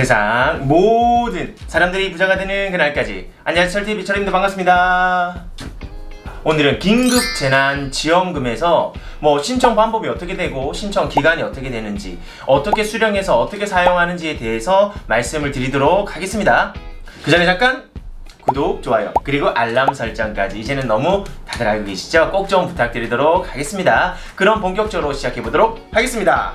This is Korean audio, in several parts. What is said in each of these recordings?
세상 모든 사람들이 부자가 되는 그날까지. 안녕하세요, 철TV 철입니다. 반갑습니다. 오늘은 긴급재난지원금에서 신청 방법이 어떻게 되고 신청 기간이 어떻게 되는지, 어떻게 수령해서 어떻게 사용하는지에 대해서 말씀을 드리도록 하겠습니다. 그 전에 잠깐 구독, 좋아요, 그리고 알람 설정까지 이제는 너무 다들 알고 계시죠? 꼭 좀 부탁드리도록 하겠습니다. 그럼 본격적으로 시작해보도록 하겠습니다.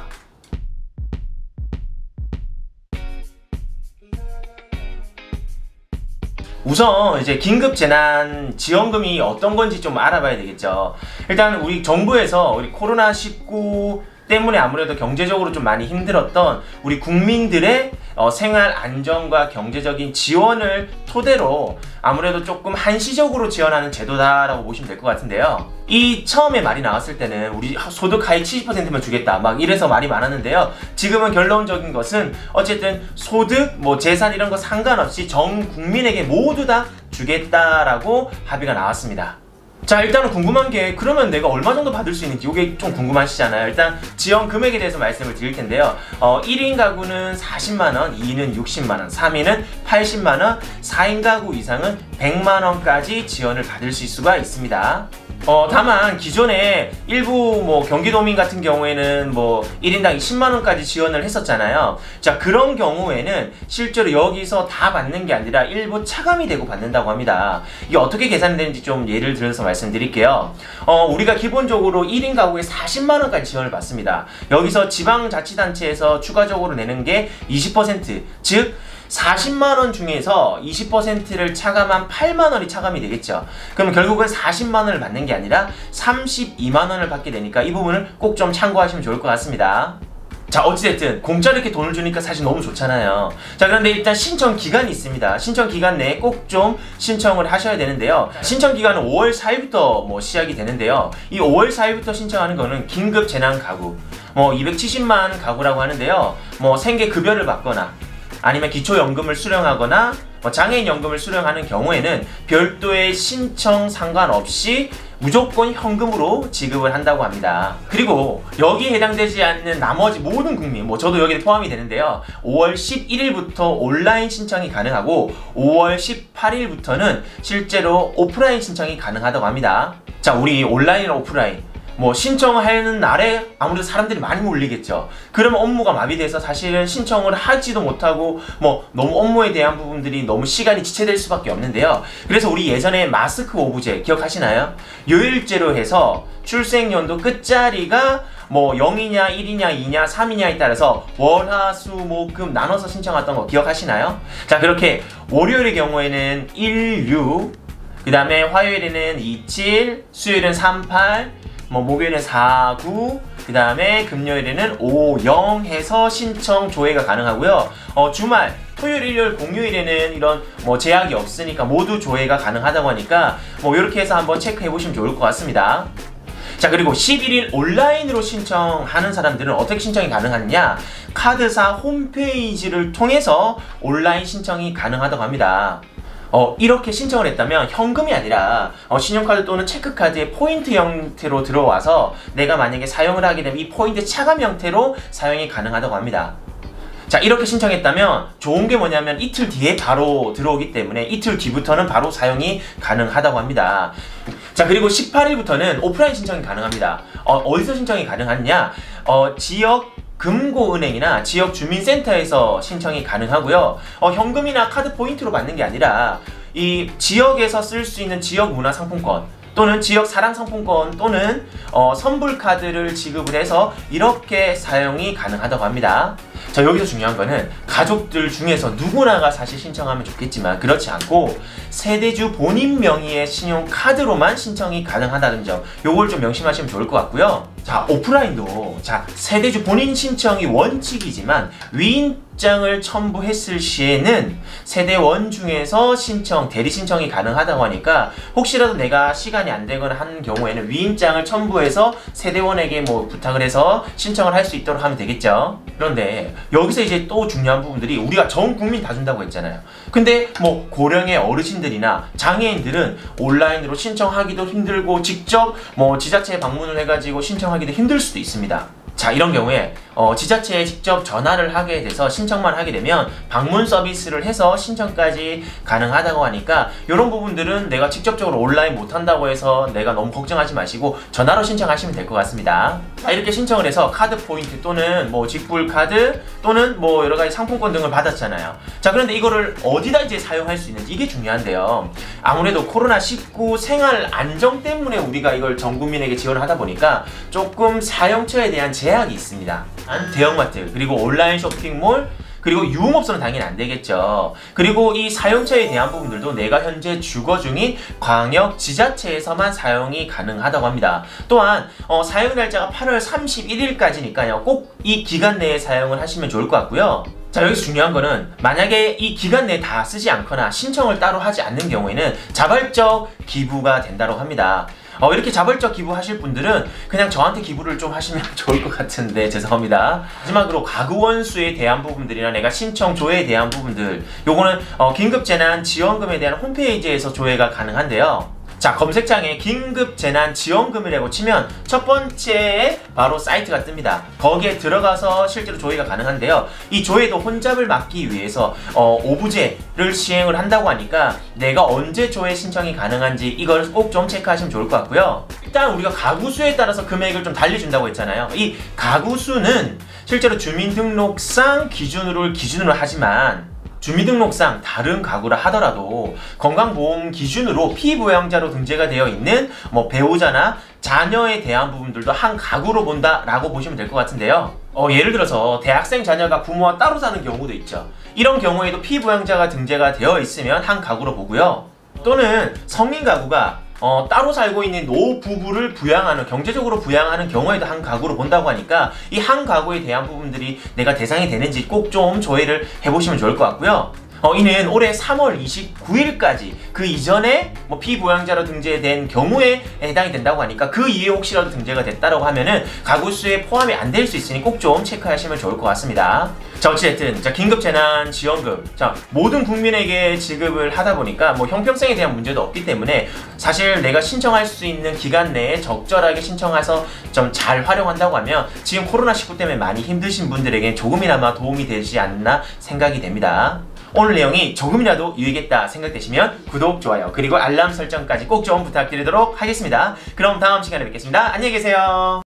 우선 이제 긴급재난지원금이 어떤 건지 좀 알아봐야 되겠죠. 일단 우리 정부에서 우리 코로나19 때문에 아무래도 경제적으로 좀 많이 힘들었던 우리 국민들의 생활 안정과 경제적인 지원을 토대로 아무래도 조금 한시적으로 지원하는 제도다라고 보시면 될 것 같은데요. 이 처음에 말이 나왔을 때는 우리 소득 하위 70%만 주겠다 막 이래서 말이 많았는데요. 지금은 결론적인 것은 어쨌든 소득, 재산 이런 거 상관없이 전 국민에게 모두 다 주겠다라고 합의가 나왔습니다. 자, 일단은 궁금한 게 그러면 내가 얼마 정도 받을 수 있는지 이게 좀 궁금하시잖아요. 일단 지원 금액에 대해서 말씀을 드릴 텐데요. 1인 가구는 40만원, 2인은 60만원, 3인은 80만원, 4인 가구 이상은 100만원까지 지원을 받을 수가 있습니다. 다만 기존에 일부 경기도민 같은 경우에는 1인당 10만원까지 지원을 했었잖아요. 자, 그런 경우에는 실제로 여기서 다 받는 게 아니라 일부 차감이 되고 받는다고 합니다. 이게 어떻게 계산이 되는지 좀 예를 들어서 말씀드릴게요. 우리가 기본적으로 1인 가구에 40만원까지 지원을 받습니다. 여기서 지방자치단체에서 추가적으로 내는 게 20%, 즉 40만원 중에서 20%를 차감한 8만원이 차감이 되겠죠. 그럼 결국은 40만원을 받는 게 아니라 32만원을 받게 되니까 이 부분을 꼭 좀 참고하시면 좋을 것 같습니다. 자, 어찌됐든 공짜로 이렇게 돈을 주니까 사실 너무 좋잖아요. 자, 그런데 일단 신청 기간이 있습니다. 신청 기간 내에 꼭 좀 신청을 하셔야 되는데요. 신청 기간은 5월 4일부터 시작이 되는데요. 이 5월 4일부터 신청하는 거는 긴급재난 가구 270만 가구라고 하는데요. 생계 급여를 받거나 아니면 기초연금을 수령하거나 장애인연금을 수령하는 경우에는 별도의 신청 상관없이 무조건 현금으로 지급을 한다고 합니다. 그리고 여기에 해당되지 않는 나머지 모든 국민, 저도 여기에 포함이 되는데요. 5월 11일부터 온라인 신청이 가능하고 5월 18일부터는 실제로 오프라인 신청이 가능하다고 합니다. 자, 우리 온라인, 오프라인 신청하는 날에 아무래도 사람들이 많이 몰리겠죠. 그러면 업무가 마비돼서 사실은 신청을 하지도 못하고 너무 업무에 대한 부분들이 너무 시간이 지체될 수밖에 없는데요. 그래서 우리 예전에 마스크 오브제 기억하시나요? 요일제로 해서 출생연도 끝자리가 0이냐 1이냐 2냐 3이냐에 따라서 월, 화, 수, 목, 금 나눠서 신청했던 거 기억하시나요? 자, 그렇게 월요일의 경우에는 1, 6, 그 다음에 화요일에는 2, 7, 수요일은 3, 8, 목요일은 4, 9, 그 다음에 금요일에는 5, 0 해서 신청 조회가 가능하고요. 주말, 토요일, 일요일, 공휴일에는 이런 제약이 없으니까 모두 조회가 가능하다고 하니까 이렇게 해서 한번 체크해 보시면 좋을 것 같습니다. 자, 그리고 11일 온라인으로 신청하는 사람들은 어떻게 신청이 가능하느냐? 카드사 홈페이지를 통해서 온라인 신청이 가능하다고 합니다. 이렇게 신청을 했다면 현금이 아니라 신용카드 또는 체크카드의 포인트 형태로 들어와서 내가 만약에 사용을 하게 되면 이 포인트 차감 형태로 사용이 가능하다고 합니다. 자, 이렇게 신청했다면 좋은 게 뭐냐면 이틀 뒤에 바로 들어오기 때문에 이틀 뒤부터는 바로 사용이 가능하다고 합니다. 자, 그리고 18일부터는 오프라인 신청이 가능합니다. 어디서 신청이 가능하냐? 지역 금고은행이나 지역 주민센터에서 신청이 가능하고요. 현금이나 카드 포인트로 받는 게 아니라 이 지역에서 쓸 수 있는 지역 문화 상품권 또는 지역 사랑 상품권 또는 선불 카드를 지급을 해서 이렇게 사용이 가능하다고 합니다. 자, 여기서 중요한 거는 가족들 중에서 누구나가 사실 신청하면 좋겠지만 그렇지 않고 세대주 본인 명의의 신용카드로만 신청이 가능하다는 점, 요걸 좀 명심하시면 좋을 것 같고요. 자, 오프라인도 세대주 본인 신청이 원칙이지만 위임장을 첨부했을 시에는 세대원 중에서 대리 신청이 가능하다고 하니까 혹시라도 내가 시간이 안 되거나 하는 경우에는 위임장을 첨부해서 세대원에게 부탁을 해서 신청을 할 수 있도록 하면 되겠죠. 그런데 여기서 이제 또 중요한 부분들이 우리가 전 국민 다 준다고 했잖아요. 근데 고령의 어르신들이나 장애인들은 온라인으로 신청하기도 힘들고 직접 지자체에 방문을 해가지고 신청하기도 힘들 수도 있습니다. 자, 이런 경우에 지자체에 직접 전화를 하게 돼서 신청만 하게 되면 방문 서비스를 해서 신청까지 가능하다고 하니까 이런 부분들은 내가 직접적으로 온라인 못한다고 해서 내가 너무 걱정하지 마시고 전화로 신청하시면 될 것 같습니다. 이렇게 신청을 해서 카드 포인트 또는 뭐 직불 카드 또는 뭐 여러가지 상품권 등을 받았잖아요. 자, 그런데 이거를 어디다 이제 사용할 수 있는지 이게 중요한데요. 아무래도 코로나19 생활 안정 때문에 우리가 이걸 전 국민에게 지원을 하다 보니까 조금 사용처에 대한 제약이 있습니다. 대형마트, 그리고 온라인 쇼핑몰, 그리고 유흥업소는 당연히 안 되겠죠. 그리고 이 사용처에 대한 부분들도 내가 현재 주거 중인 광역 지자체에서만 사용이 가능하다고 합니다. 또한 사용 날짜가 8월 31일까지니까요. 꼭 이 기간 내에 사용을 하시면 좋을 것 같고요. 자, 여기서 중요한 거는 만약에 이 기간 내에 다 쓰지 않거나 신청을 따로 하지 않는 경우에는 자발적 기부가 된다고 합니다. 이렇게 자발적 기부하실 분들은 그냥 저한테 기부를 좀 하시면 좋을 것 같은데 죄송합니다. 마지막으로 가구 원수에 대한 부분들이나 내가 신청 조회에 대한 부분들, 요거는 긴급재난지원금에 대한 홈페이지에서 조회가 가능한데요. 자, 검색창에 긴급재난지원금이라고 치면 첫 번째에 바로 사이트가 뜹니다. 거기에 들어가서 실제로 조회가 가능한데요. 이 조회도 혼잡을 막기 위해서 오부제를 시행을 한다고 하니까 내가 언제 조회 신청이 가능한지 이걸 꼭 좀 체크하시면 좋을 것 같고요. 일단 우리가 가구수에 따라서 금액을 좀 달리준다고 했잖아요. 이 가구수는 실제로 주민등록상 기준으로 하지만 주민등록상 다른 가구라 하더라도 건강보험 기준으로 피부양자로 등재가 되어 있는 뭐 배우자나 자녀에 대한 부분들도 한 가구로 본다라고 보시면 될 것 같은데요. 예를 들어서 대학생 자녀가 부모와 따로 사는 경우도 있죠. 이런 경우에도 피부양자가 등재가 되어 있으면 한 가구로 보고요. 또는 성인 가구가 따로 살고 있는 노부부를 경제적으로 부양하는 경우에도 한 가구로 본다고 하니까 이 한 가구에 대한 부분들이 내가 대상이 되는지 꼭 좀 조회를 해보시면 좋을 것 같고요. 이는 올해 3월 29일까지 그 이전에 뭐 피부양자로 등재된 경우에 해당이 된다고 하니까 그 이후에 혹시라도 등재가 됐다고 하면은 가구수에 포함이 안 될 수 있으니 꼭 좀 체크하시면 좋을 것 같습니다. 자, 어찌됐든 긴급재난지원금, 모든 국민에게 지급을 하다 보니까 뭐 형평성에 대한 문제도 없기 때문에 사실 내가 신청할 수 있는 기간 내에 적절하게 신청해서 좀 잘 활용한다고 하면 지금 코로나19 때문에 많이 힘드신 분들에게 조금이나마 도움이 되지 않나 생각이 됩니다. 오늘 내용이 조금이라도 유익했다 생각되시면 구독, 좋아요, 그리고 알람 설정까지 꼭 좀 부탁드리도록 하겠습니다. 그럼 다음 시간에 뵙겠습니다. 안녕히 계세요.